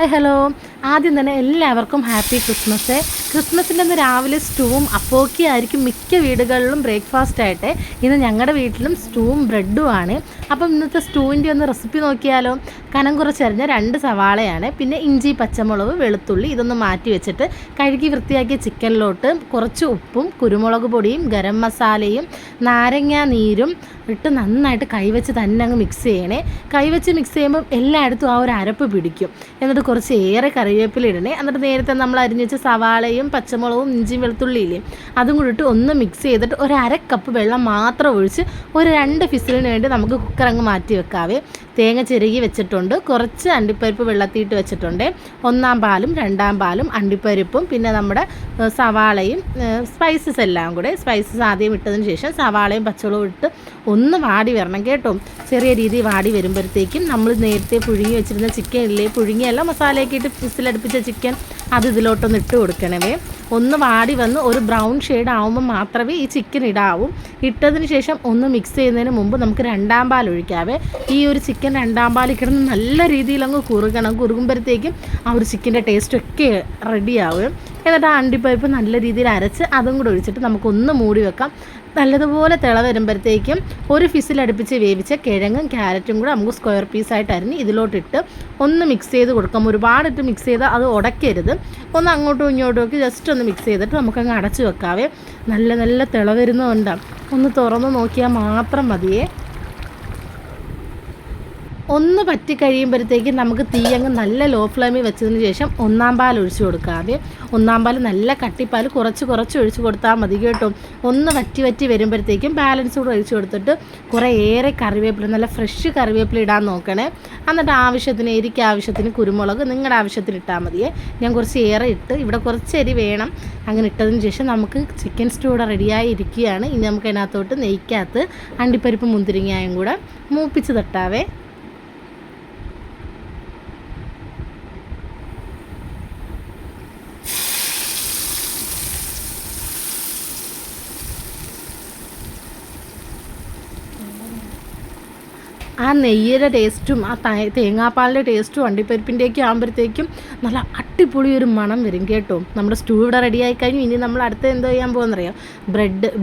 Hi hello. ആദ്യം തന്നെ എല്ലാവർക്കും ഹാപ്പി ക്രിസ്മസ്. ക്രിസ്മസിൻ്റെ അന്ന് രാവിലെ സ്റ്റൂവും അപ്പോക്കി ആയിരിക്കും മിക്ക വീടുകളിലും ബ്രേക്ക്ഫാസ്റ്റ് ആയിട്ട്. ഇന്ന് ഞങ്ങളുടെ വീട്ടിലും സ്റ്റൂവും ബ്രെഡുമാണ്. അപ്പം ഇന്നത്തെ സ്റ്റൂവിൻ്റെ ഒന്ന് റെസിപ്പി നോക്കിയാലോ. കനം കുറച്ചരിഞ്ഞ 2 സവാളയാണ്, പിന്നെ ഇഞ്ചി, പച്ചമുളക്, വെളുത്തുള്ളി ഇതൊന്ന് മാറ്റി വെച്ചിട്ട് കഴുകി വൃത്തിയാക്കിയ ചിക്കനിലോട്ട് കുറച്ച് ഉപ്പും കുരുമുളക് പൊടിയും ഗരം മസാലയും നാരങ്ങ നീരും ഇട്ട് നന്നായിട്ട് കൈവച്ച് തന്നെ അങ്ങ് മിക്സ് ചെയ്യണേ. കൈവച്ച് മിക്സ് ചെയ്യുമ്പോൾ എല്ലായിടത്തും ആ ഒരു അരപ്പ് പിടിക്കും. എന്നിട്ട് കുറച്ച് ഏറെ കറിവേപ്പില ഇടണേ. എന്നിട്ട് നേരത്തെ നമ്മൾ അരിഞ്ഞ് വെച്ച സവാളയും പച്ചമുളകും ഇഞ്ചിയും വെളുത്തുള്ളിയില്ലേ അതും കൂടി ഇട്ട് ഒന്ന് മിക്സ് ചെയ്തിട്ട് ഒരു 1/2 കപ്പ് വെള്ളം മാത്രം ഒഴിച്ച് ഒരു 2 ഫിസിലിന് വേണ്ടി നമുക്ക് കുക്കർ അങ്ങ് മാറ്റി വെക്കാവേ. തേങ്ങ ചിരകി വെച്ചിട്ടുണ്ട്, കുറച്ച് അണ്ടിപ്പരിപ്പ് വെള്ളത്തിയിട്ട് വെച്ചിട്ടുണ്ട്, 1-ാം പാലും 2-ാം പാലും അണ്ടിപ്പരിപ്പും പിന്നെ നമ്മുടെ സവാളയും സ്പൈസസ് എല്ലാം കൂടെ. സ്പൈസസ് ആദ്യം ഇട്ടതിന് ശേഷം സവാളയും പച്ചമുളകും ഇട്ട് ഒന്ന് വാടി വരണം കേട്ടോ. ചെറിയ രീതിയിൽ വാടി വരുമ്പോഴത്തേക്കും നമ്മൾ നേരത്തെ പുഴുങ്ങി വെച്ചിരുന്ന ചിക്കൻ ഇല്ലേ, പുഴുങ്ങിയല്ല മസാലയൊക്കെ ഇട്ട് ഫിസിലടുപ്പിച്ച ചിക്കൻ അത് ഇതിലോട്ടൊന്ന് ഇട്ട് കൊടുക്കണമേ. ഒന്ന് വാടി വന്ന് ഒരു ബ്രൗൺ ഷെയ്ഡ് ആകുമ്പോൾ മാത്രമേ ഈ ചിക്കൻ ഇടാവൂ. ഇട്ടതിന് ശേഷം ഒന്ന് മിക്സ് ചെയ്യുന്നതിന് മുമ്പ് നമുക്ക് 2-ാം പാൽ ഒഴിക്കാവേ. ഈ ഒരു ചിക്കൻ 2-ാം പാൽ കിടന്ന് നല്ല രീതിയിൽ അങ്ങ് കുറുകണം. കുറുകുമ്പോഴത്തേക്കും ആ ഒരു ചിക്കൻ്റെ ടേസ്റ്റൊക്കെ റെഡിയാവും. എന്നിട്ട് ആ അണ്ടിപ്പരിപ്പ് നല്ല രീതിയിൽ അരച്ച് അതും കൂടെ ഒഴിച്ചിട്ട് നമുക്കൊന്ന് മൂടി വെക്കാം. നല്ലതുപോലെ തിള വരുമ്പോഴത്തേക്കും ഒരു ഫിസിലടുപ്പിച്ച് വേവിച്ച കിഴങ്ങും ക്യാരറ്റും കൂടെ നമുക്ക് സ്ക്വയർ പീസായിട്ട് അരിഞ്ഞ് ഇതിലോട്ടിട്ട് ഒന്ന് മിക്സ് ചെയ്ത് കൊടുക്കാം. ഒരുപാടിട്ട് മിക്സ് ചെയ്താൽ അത് ഉടക്കരുത്. ഒന്ന് അങ്ങോട്ടും ഇങ്ങോട്ടും ഒക്കെ ജസ്റ്റ് ഒന്ന് മിക്സ് ചെയ്തിട്ട് നമുക്കങ്ങ് അടച്ച് വെക്കാവേ. നല്ല തിള വരുന്നതുകൊണ്ടാണ്. ഒന്ന് തുറന്ന് നോക്കിയാൽ മാത്രം മതിയേ. ഒന്ന് പറ്റി കഴിയുമ്പോഴത്തേക്കും നമുക്ക് തീ അങ്ങ് നല്ല ലോ ഫ്ലെയിമിൽ വെച്ചതിന് ശേഷം 1-ാം പാൽ ഒഴിച്ച് കൊടുക്കാതെ. 1-ാം പാൽ നല്ല കട്ടിപ്പാൽ കുറച്ച് ഒഴിച്ച് കൊടുത്താൽ മതി കേട്ടോ. ഒന്ന് വറ്റി വരുമ്പോഴത്തേക്കും ബാലൻസ് കൂടെ ഒഴിച്ച് കൊടുത്തിട്ട് കുറേ ഏറെ കറിവേപ്പില, നല്ല ഫ്രഷ് കറിവേപ്പില ഇടാൻ നോക്കണേ. എന്നിട്ട് ആവശ്യത്തിന് എരിക്ക് ആവശ്യത്തിന് കുരുമുളക് നിങ്ങളുടെ ആവശ്യത്തിന് ഇട്ടാൽ മതിയേ. ഞാൻ കുറച്ച് ഏറെ ഇട്ട്, ഇവിടെ കുറച്ച് എരി വേണം. അങ്ങനെ ഇട്ടതിന് ശേഷം നമുക്ക് ചിക്കൻ സ്റ്റൂ ഇവിടെ റെഡിയായി ഇരിക്കുകയാണ്. ഇനി നമുക്ക് അതിനകത്തോട്ട് നെയ്ക്കകത്ത് അണ്ടിപ്പരിപ്പ് മുന്തിരിങ്ങായും കൂടെ മൂപ്പിച്ച് തട്ടാവേ. ആ നെയ്യുടെ ടേസ്റ്റും ആ തേങ്ങാപ്പാലിൻ്റെ ടേസ്റ്റും അണ്ടിപ്പരിപ്പിൻ്റെയൊക്കെ ആകുമ്പോഴത്തേക്കും നല്ല അടിപൊളി ഒരു മണം വരും കേട്ടോ. നമ്മുടെ സ്റ്റൂ ഇവിടെ റെഡിയായി കഴിഞ്ഞു. ഇനി നമ്മൾ അടുത്ത് എന്തോ ചെയ്യാൻ പോകുന്നറിയാം,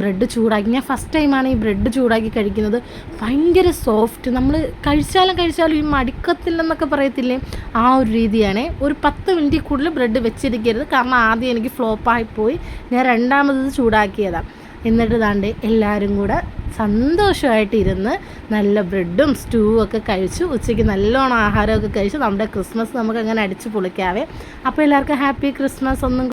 ബ്രെഡ് ചൂടാക്കി. ഞാൻ ഫസ്റ്റ് ടൈമാണ് ഈ ബ്രെഡ് ചൂടാക്കി കഴിക്കുന്നത്. ഭയങ്കര സോഫ്റ്റ്, നമ്മൾ കഴിച്ചാലും ഈ മടിക്കത്തില്ലെന്നൊക്കെ പറയത്തില്ലേ, ആ ഒരു രീതിയാണേ. ഒരു 10 മിനിറ്റ് കൂടുതൽ ബ്രെഡ് വെച്ചിരിക്കരുത്, കാരണം ആദ്യം എനിക്ക് ഫ്ലോപ്പായിപ്പോയി. ഞാൻ 2ാമത് ചൂടാക്കിയതാണ്. എന്നിട്ട് ദാണ്ട് എല്ലാവരും കൂടെ സന്തോഷമായിട്ട് ഇരുന്ന് നല്ല ബ്രെഡും സ്റ്റൂവും ഒക്കെ കഴിച്ചു. ഉച്ചയ്ക്ക് നല്ലോണം ആഹാരമൊക്കെ കഴിച്ചു. നമ്മുടെ ക്രിസ്മസ് നമുക്ക് അങ്ങനെ അടിച്ച് പൊളിക്കാവേ. അപ്പോൾ എല്ലാവർക്കും ഹാപ്പി ക്രിസ്മസ്. ഒന്നും